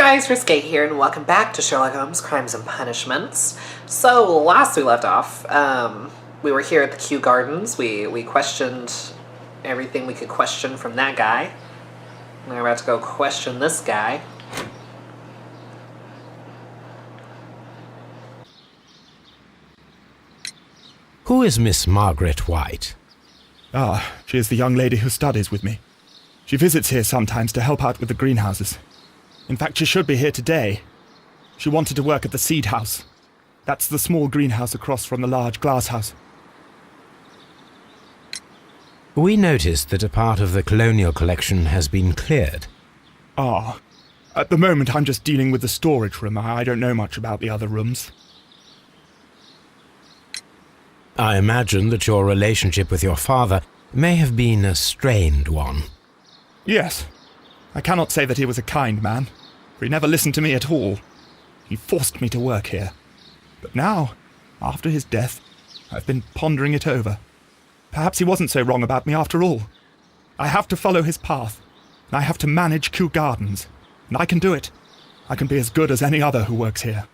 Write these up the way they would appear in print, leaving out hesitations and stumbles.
guys, Risque here, and welcome back to Sherlock Holmes Crimes and Punishments. So, last we left off, we were here at the Kew Gardens. We questioned everything we could question from that guy. Now we're about to go question this guy. Who is Miss Margaret White? She is the young lady who studies with me. She visits here sometimes to help out with the greenhouses. In fact, she should be here today. She wanted to work at the seed house. That's the small greenhouse across from the large glass house. We noticed that a part of the colonial collection has been cleared. At the moment I'm just dealing with the storage room. I don't know much about the other rooms. I imagine that your relationship with your father may have been a strained one. Yes. I cannot say that he was a kind man, for he never listened to me at all. He forced me to work here. But now, after his death, I've been pondering it over. Perhaps he wasn't so wrong about me after all. I have to follow his path, and I have to manage Kew Gardens, and I can do it. I can be as good as any other who works here.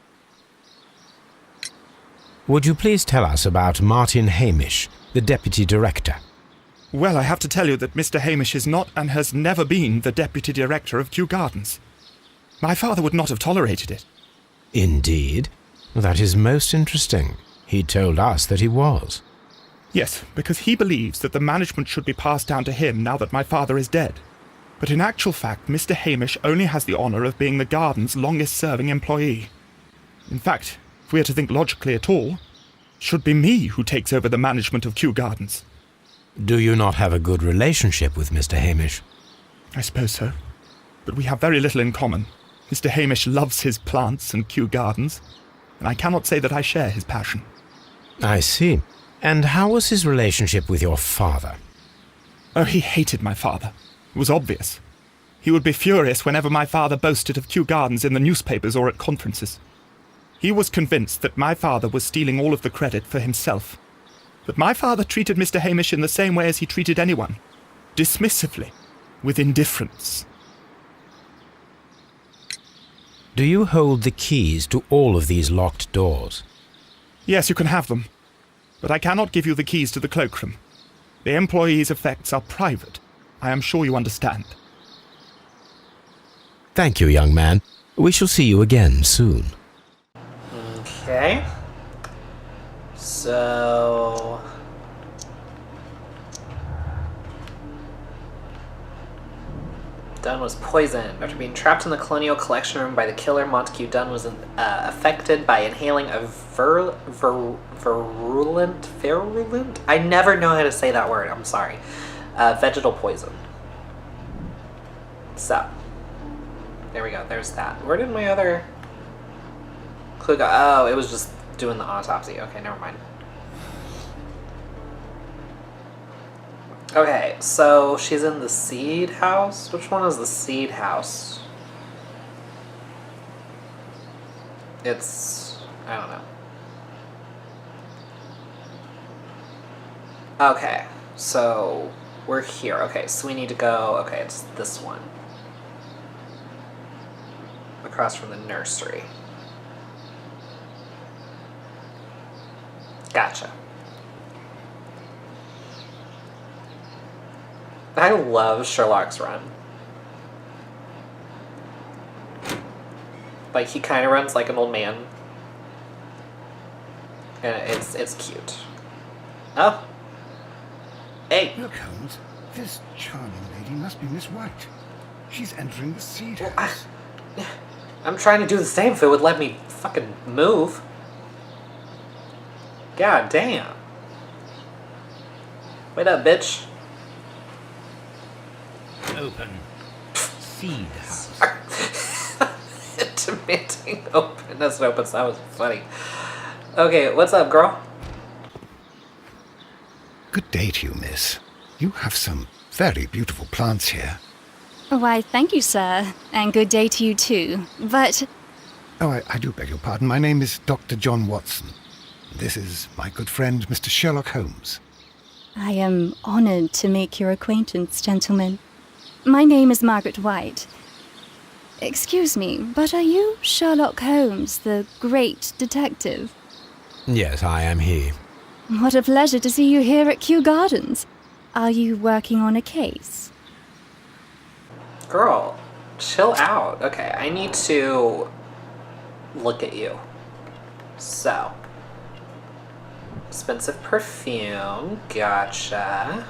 Would you please tell us about Martin Hamish, the deputy director? Well, I have to tell you that Mr. Hamish is not and has never been the deputy director of Kew Gardens. My father would not have tolerated it. Indeed? That is most interesting. He told us that he was. Yes, because he believes that the management should be passed down to him now that my father is dead. But in actual fact, Mr. Hamish only has the honour of being the garden's longest-serving employee. In fact, if we are to think logically at all, it should be me who takes over the management of Kew Gardens. Do you not have a good relationship with Mr. Hamish? I suppose so. But we have very little in common. Mr. Hamish loves his plants and Kew Gardens, and I cannot say that I share his passion. I see. And how was his relationship with your father? Oh, he hated my father. It was obvious. He would be furious whenever my father boasted of Kew Gardens in the newspapers or at conferences. He was convinced that my father was stealing all of the credit for himself. But my father treated Mr. Hamish in the same way as he treated anyone. Dismissively. With indifference. Do you hold the keys to all of these locked doors? Yes, you can have them. But I cannot give you the keys to the cloakroom. The employees' effects are private. I am sure you understand. Thank you, young man. We shall see you again soon. Okay. So... Dunn was poisoned. After being trapped in the colonial collection room by the killer, Montague Dunn was affected by inhaling a virulent? I never know how to say that word, I'm sorry. Vegetal poison. So. There we go, there's that. Where did my other clue go? Oh, it was just doing the autopsy. Okay, never mind. Okay, so she's in the seed house? Which one is the seed house? It's... I don't know. Okay, so we're here. Okay, so we need to go... Okay, it's this one. Across from the nursery. Gotcha. I love Sherlock's run. Like, he kind of runs like an old man. And it's cute. Oh. Hey. Look, Holmes. This charming lady must be Miss White. She's entering the seed house. I'm trying to do the same if it would let me fucking move. God damn. Wait up, bitch. Open. Seed house. Intimidating open. That's an open. That was funny. Okay, what's up, girl? Good day to you, miss. You have some very beautiful plants here. Why, thank you, sir. And good day to you, too. But... Oh, I do beg your pardon. My name is Dr. John Watson. This is my good friend, Mr. Sherlock Holmes. I am honored to make your acquaintance, gentlemen. My name is Margaret White. Excuse me, but are you Sherlock Holmes, the great detective? Yes, I am he. What a pleasure to see you here at Kew Gardens. Are you working on a case? Girl, chill out. Okay, I need to look at you. So, expensive perfume. Gotcha.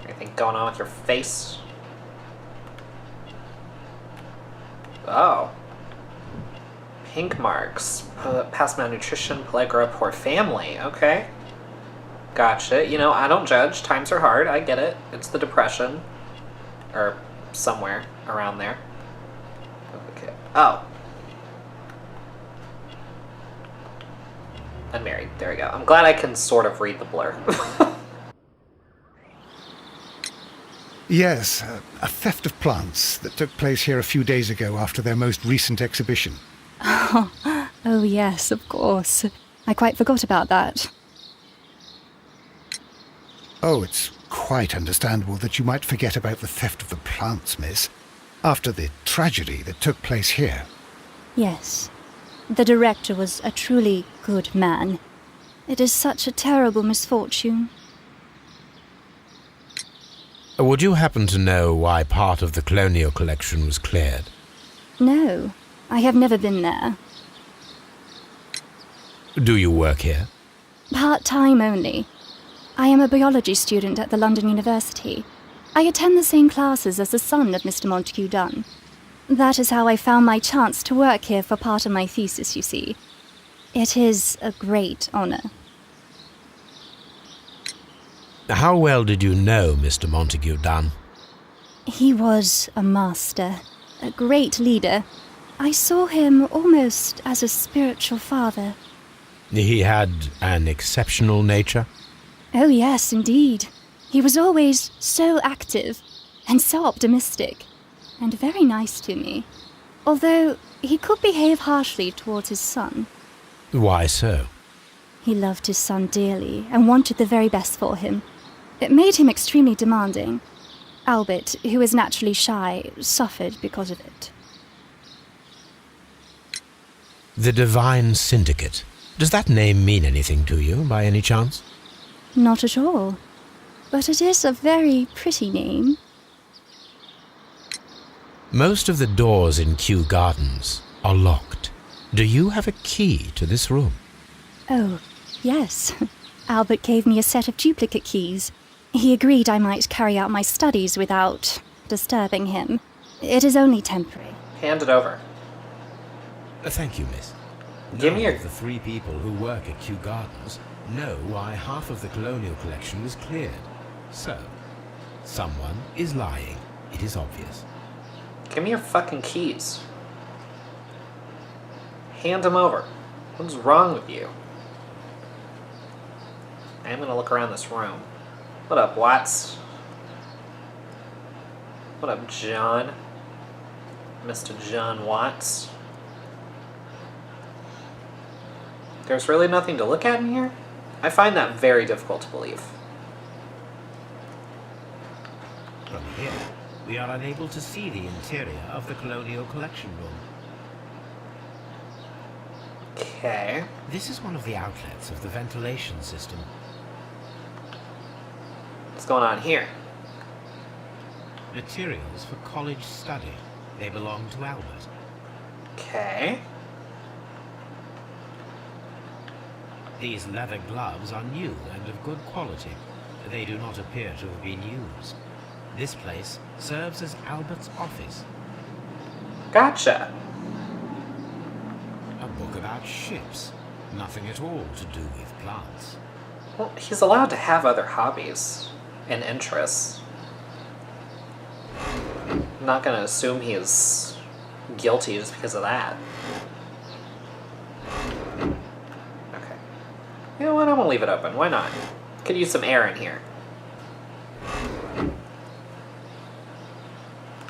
Anything going on with your face? Oh. Pink marks. Past malnutrition, pellagra, poor family. Okay. Gotcha. You know, I don't judge. Times are hard. I get it. It's the depression. Or somewhere around there. Okay. Oh. Unmarried. There we go. I'm glad I can sort of read the blur. Yes, a theft of plants that took place here a few days ago after their most recent exhibition. Oh yes, of course. I quite forgot about that. Oh, it's quite understandable that you might forget about the theft of the plants, miss, after the tragedy that took place here. Yes. The director was a truly good man. It is such a terrible misfortune. Would you happen to know why part of the colonial collection was cleared? No, I have never been there. Do you work here? Part-time only. I am a biology student at the London University. I attend the same classes as the son of Mr. Montague Dunn. That is how I found my chance to work here for part of my thesis, you see. It is a great honour. How well did you know Mr. Montague Dunn? He was a master, a great leader. I saw him almost as a spiritual father. He had an exceptional nature? Oh yes, indeed. He was always so active and so optimistic, and very nice to me. Although he could behave harshly towards his son. Why so? He loved his son dearly and wanted the very best for him. It made him extremely demanding. Albert, who is naturally shy, suffered because of it. The Divine Syndicate. Does that name mean anything to you, by any chance? Not at all. But it is a very pretty name. Most of the doors in Kew Gardens are locked. Do you have a key to this room? Oh, yes. Albert gave me a set of duplicate keys. He agreed I might carry out my studies without disturbing him. It is only temporary. Hand it over. Thank you, miss. Give me None your... of the 3 people who work at Kew Gardens know why half of the colonial collection was cleared. So, someone is lying. It is obvious. Give me your fucking keys. Hand them over. What's wrong with you? I am gonna look around this room. What up, Watts? What up, John? Mr. John Watts? There's really nothing to look at in here? I find that very difficult to believe. From here, we are unable to see the interior of the colonial collection room. Okay. This is one of the outlets of the ventilation system. What's going on here? Materials for college study. They belong to Albert. Okay. These leather gloves are new and of good quality. They do not appear to have been used. This place serves as Albert's office. Gotcha. A book about ships. Nothing at all to do with plants. Well, he's allowed to have other hobbies and interests. I'm not gonna assume he is guilty just because of that. Okay. You know what? I'm gonna leave it open. Why not? Could use some air in here.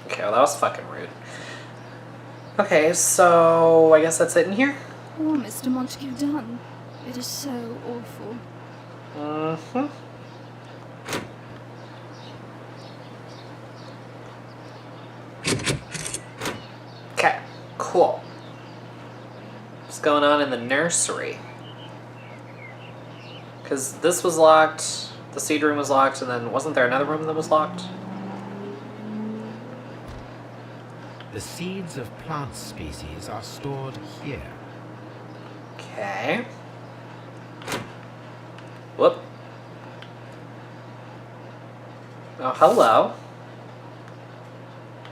Okay, well that was fucking rude. Okay, so I guess that's it in here? Oh, Mr. Montague Dunn. It is so awful. Okay, cool. What's going on in the nursery? Because this was locked, the seed room was locked, and then wasn't there another room that was locked? The seeds of plant species are stored here. Okay. Whoop. Oh, hello.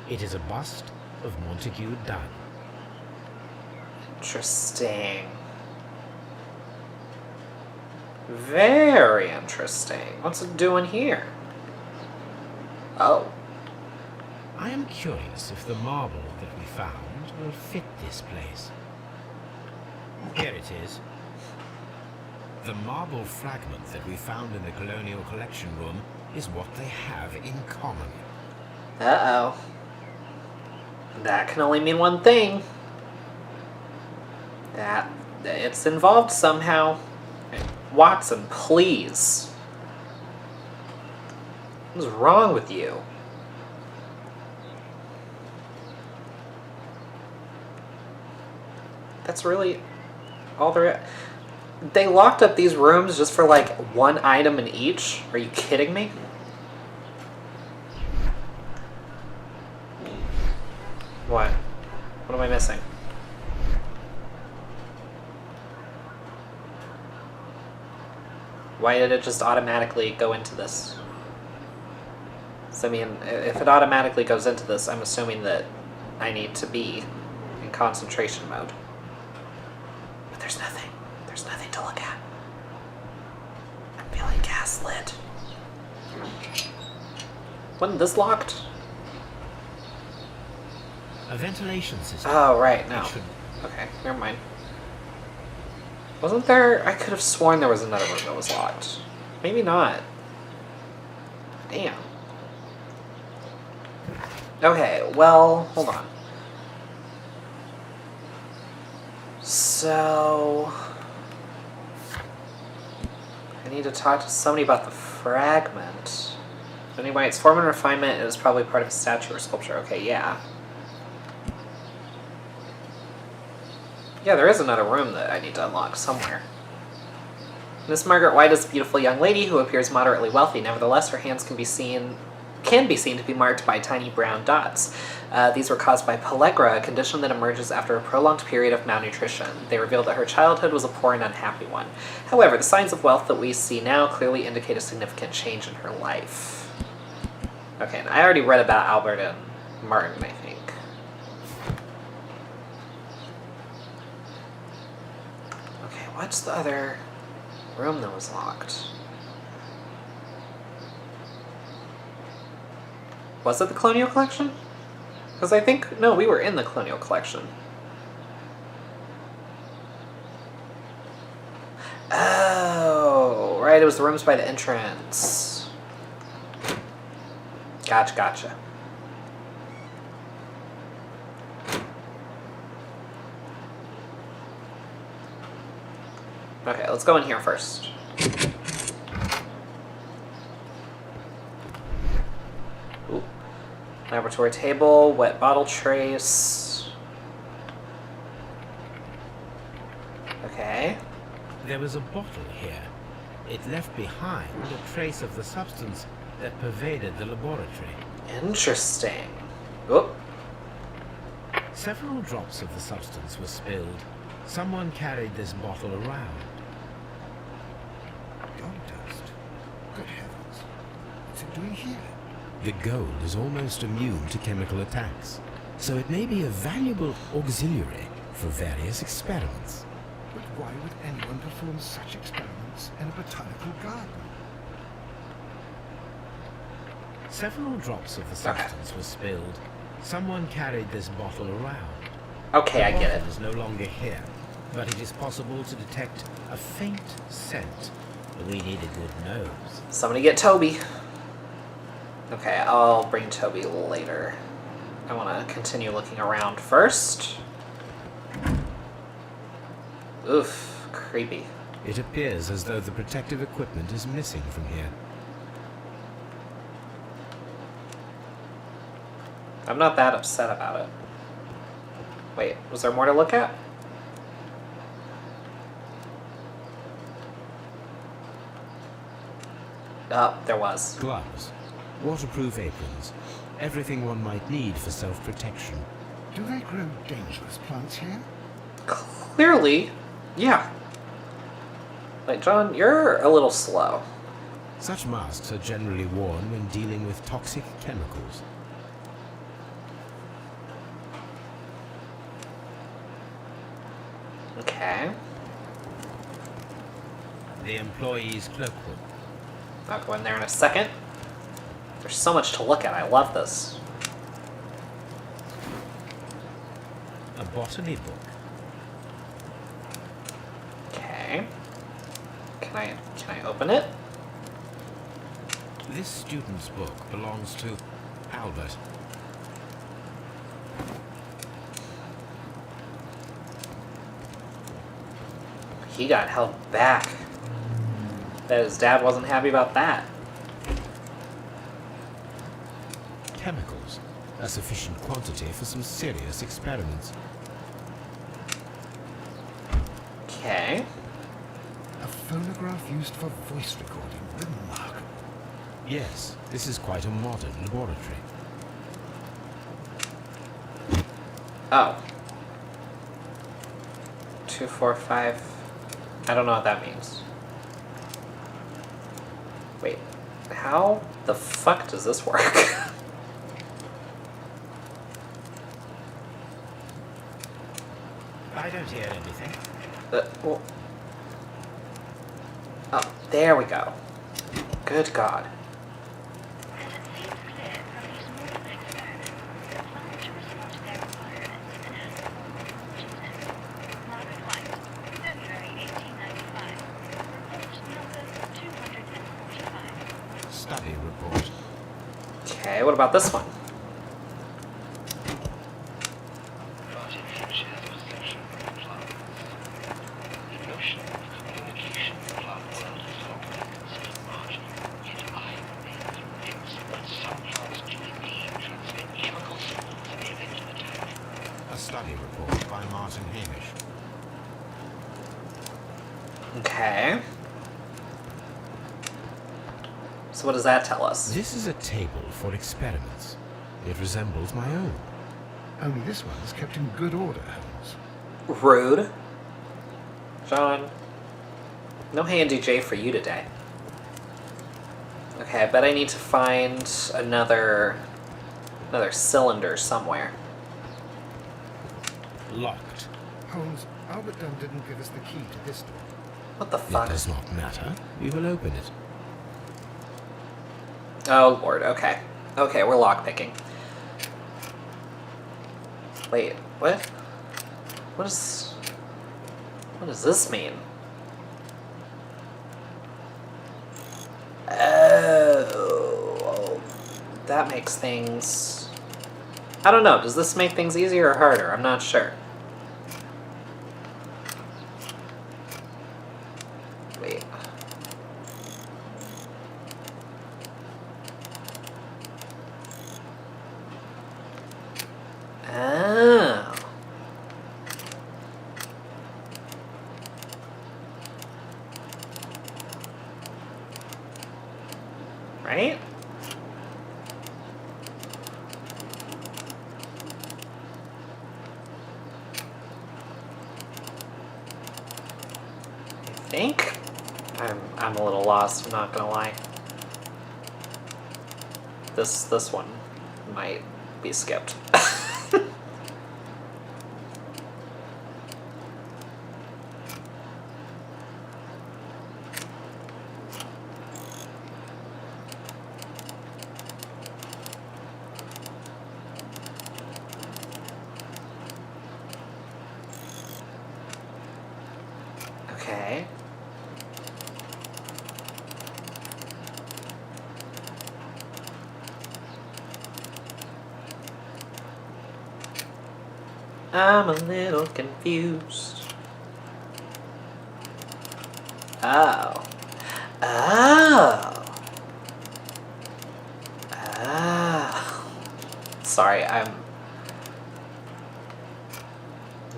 It is a bust of Montague Dunn. Interesting. Very interesting. What's it doing here? Oh. I am curious if the marble that we found will fit this place. Here it is. The marble fragment that we found in the Colonial Collection Room is what they have in common. Uh-oh. That can only mean one thing. That it's involved somehow. Watson, please. What's wrong with you? That's really all there. They locked up these rooms just for like one item in each? Are you kidding me? What? What am I missing? Why did it just automatically go into this? So, I mean, if it automatically goes into this, I'm assuming that I need to be in concentration mode. But there's nothing. There's nothing to look at. I'm feeling gaslit. Wasn't this locked? A ventilation system. Oh, right, no. It should- Okay, never mind. Wasn't there... I could have sworn there was another room that was locked. Maybe not. Damn. Okay, well, hold on. So... I need to talk to somebody about the fragment. Anyway, its form and refinement is probably part of a statue or sculpture. Okay, yeah. Yeah, there is another room that I need to unlock somewhere. Miss Margaret White is a beautiful young lady who appears moderately wealthy. Nevertheless, her hands can be seen to be marked by tiny brown dots. These were caused by pellagra, a condition that emerges after a prolonged period of malnutrition. They reveal that her childhood was a poor and unhappy one. However, the signs of wealth that we see now clearly indicate a significant change in her life. Okay, and I already read about Albert and Martin, I think. Okay, what's the other room that was locked? Was it the Colonial Collection? Because I think, no, we were in the Colonial Collection. Oh, right, it was the rooms by the entrance. Gotcha. Okay, let's go in here first. Ooh. Laboratory table, wet bottle trace. Okay. There was a bottle here. It left behind a trace of the substance that pervaded the laboratory. Interesting. Oop. Several drops of the substance were spilled. Someone carried this bottle around. Gold dust. Good heavens. What's it doing here? The gold is almost immune to chemical attacks, so it may be a valuable auxiliary for various experiments. But why would anyone perform such experiments in a botanical garden? Several drops of the substance were spilled. Someone carried this bottle around. Okay, I get it. The bottle is no longer here, but it is possible to detect a faint scent. We need a good nose. Somebody get Toby. Okay, I'll bring Toby later. I want to continue looking around first. Oof, creepy. It appears as though the protective equipment is missing from here. I'm not that upset about it. Wait, was there more to look at? Oh, there was. Gloves, waterproof aprons, everything one might need for self-protection. Do they grow dangerous plants here? Clearly, yeah. Wait, John, you're a little slow. Such masks are generally worn when dealing with toxic chemicals. Okay. The employee's cloakroom. I'll go in there in a second. There's so much to look at. I love this. A botany book. Okay. Can I open it? This student's book belongs to Albert. He got held back. Bet his dad wasn't happy about that. Chemicals. A sufficient quantity for some serious experiments. Okay. A phonograph used for voice recording. Remarkable. Yes, this is quite a modern laboratory. Oh. 245. I don't know what that means. Wait. How the fuck does this work? I don't hear anything. Well, oh, there we go. Good God. Study report. Okay, what about this one? A study report by Martin Hamish. Okay. So what does that tell us? This is a table for experiments. It resembles my own. Only this one is kept in good order, Holmes. Rude. John. No handy J for you today. Okay, I bet I need to find another cylinder somewhere. Locked. Holmes, Albert Dunn didn't give us the key to this door. What the It fuck? does not matter. We will open it. Oh lord, okay. Okay, we're lockpicking. Wait, what? What does this mean? Oh, that makes things... I don't know, does this make things easier or harder? I'm not sure. Wait. Oh. Right? I think I'm a little lost, I'm not gonna lie. This one might be skipped. Okay. I'm a little confused. Oh. Oh. Oh. Sorry, I'm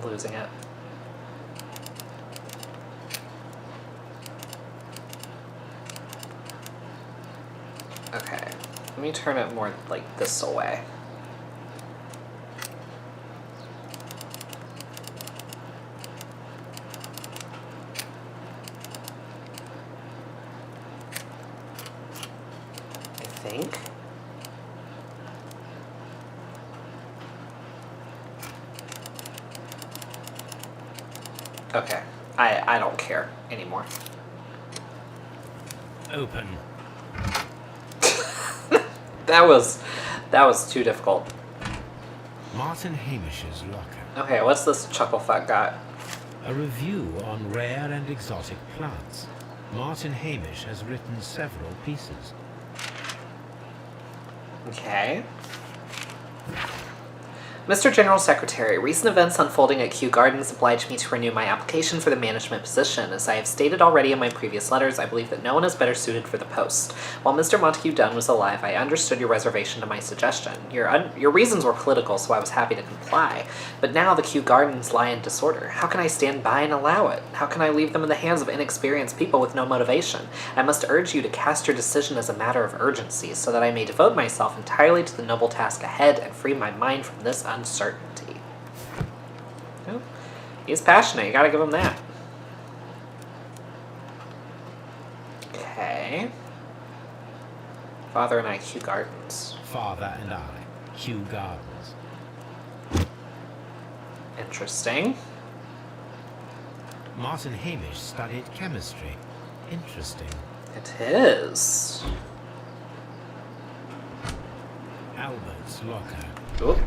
losing it. Okay, let me turn it more like this away. I think. Okay, I don't care anymore. Open. That was too difficult. Martin Hamish's locker. Okay, what's this chucklefuck got? A review on rare and exotic plants. Martin Hamish has written several pieces. Okay. Mr. General Secretary, recent events unfolding at Kew Gardens oblige me to renew my application for the management position. As I have stated already in my previous letters, I believe that no one is better suited for the post. While Mr. Montague Dunn was alive, I understood your reservation to my suggestion. Your reasons were political, so I was happy to comply. But now the Kew Gardens lie in disorder. How can I stand by and allow it? How can I leave them in the hands of inexperienced people with no motivation? I must urge you to cast your decision as a matter of urgency, so that I may devote myself entirely to the noble task ahead and free my mind from this uncertainty. Well, he's passionate, you gotta give him that. Okay. Father and I, Kew Gardens. Father and I, Kew Gardens. Interesting. Martin Hamish studied chemistry. Interesting. It is. Albert's locker. Oop.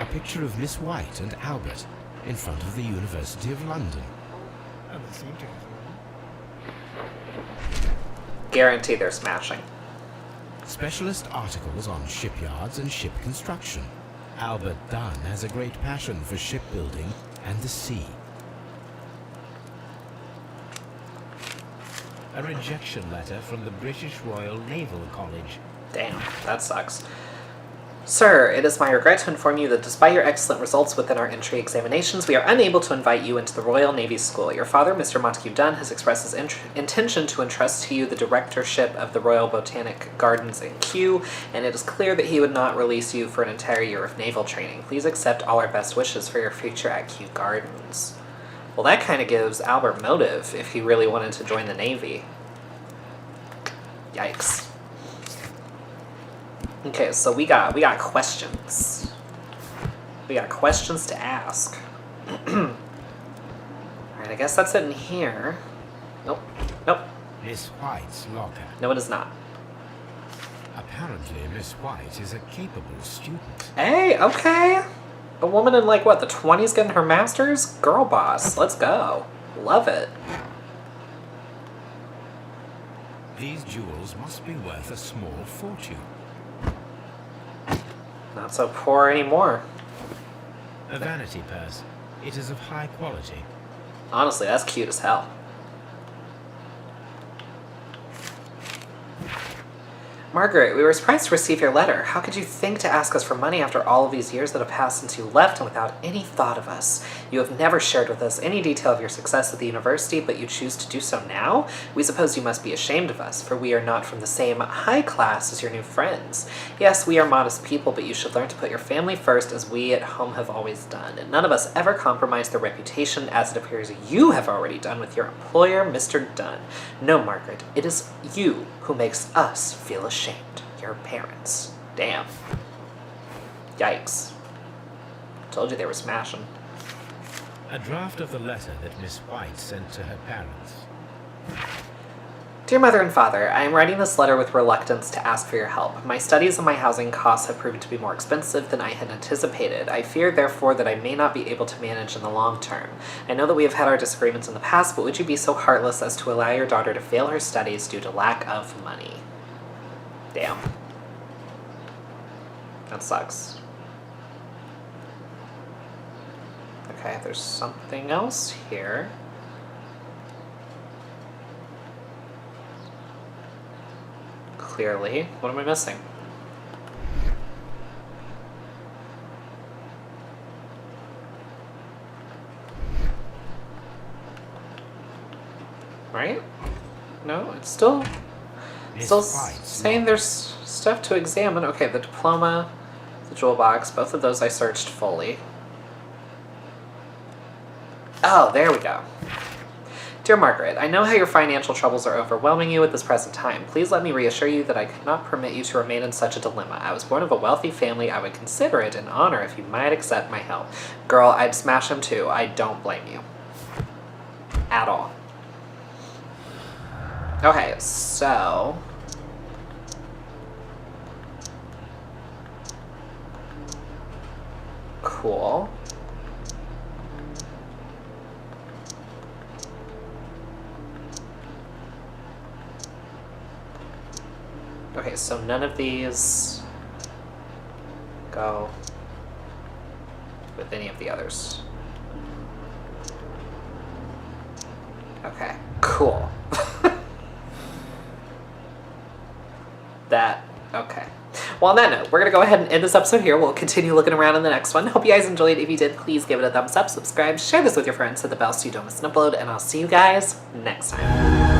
A picture of Miss White and Albert in front of the University of London. Guarantee they're smashing. Specialist articles on shipyards and ship construction. Albert Dunn has a great passion for shipbuilding and the sea. A rejection letter from the British Royal Naval College. Damn, that sucks. Sir, it is my regret to inform you that despite your excellent results within our entry examinations, we are unable to invite you into the Royal Navy School. Your father, Mr. Montague Dunn, has expressed his intention to entrust to you the directorship of the Royal Botanic Gardens in Kew, and it is clear that he would not release you for an entire year of naval training. Please accept all our best wishes for your future at Kew Gardens. Well, that kind of gives Albert motive if he really wanted to join the Navy. Yikes. Okay, so we got questions. We got questions to ask. Alright, I guess that's it in here. Nope. Nope. Miss White's locker. No, it is not. Apparently, Miss White is a capable student. Hey, okay. A woman in, like, what, the 20s getting her master's? Girl boss. Let's go. Love it. These jewels must be worth a small fortune. Not so poor anymore. A vanity purse. It is of high quality. Honestly, that's cute as hell. Margaret, we were surprised to receive your letter. How could you think to ask us for money after all of these years that have passed since you left and without any thought of us? You have never shared with us any detail of your success at the university, but you choose to do so now? We suppose you must be ashamed of us, for we are not from the same high class as your new friends. Yes, we are modest people, but you should learn to put your family first as we at home have always done, and none of us ever compromise their reputation as it appears you have already done with your employer, Mr. Dunn. No, Margaret, it is you who makes us feel ashamed. Your parents. Damn. Yikes. Told you they were smashing. A draft of the letter that Miss White sent to her parents. Dear Mother and Father, I am writing this letter with reluctance to ask for your help. My studies and my housing costs have proven to be more expensive than I had anticipated. I fear, therefore, that I may not be able to manage in the long term. I know that we have had our disagreements in the past, but would you be so heartless as to allow your daughter to fail her studies due to lack of money? Damn. That sucks. Okay, there's something else here. clearly. What am I missing? Right? No, it's still saying there's stuff to examine. Okay, the diploma, the jewel box, both of those I searched fully. Oh, there we go. Dear Margaret, I know how your financial troubles are overwhelming you at this present time. Please let me reassure you that I could not permit you to remain in such a dilemma. I was born of a wealthy family. I would consider it an honor if you might accept my help. Girl, I'd smash him too. I don't blame you. At all. Okay, so... Cool. Okay, so none of these go with any of the others. Okay, cool. Okay. Well, on that note, we're going to go ahead and end this episode here. We'll continue looking around in the next one. Hope you guys enjoyed. If you did, please give it a thumbs up, subscribe, share this with your friends, hit the bell so you don't miss an upload, and I'll see you guys next time.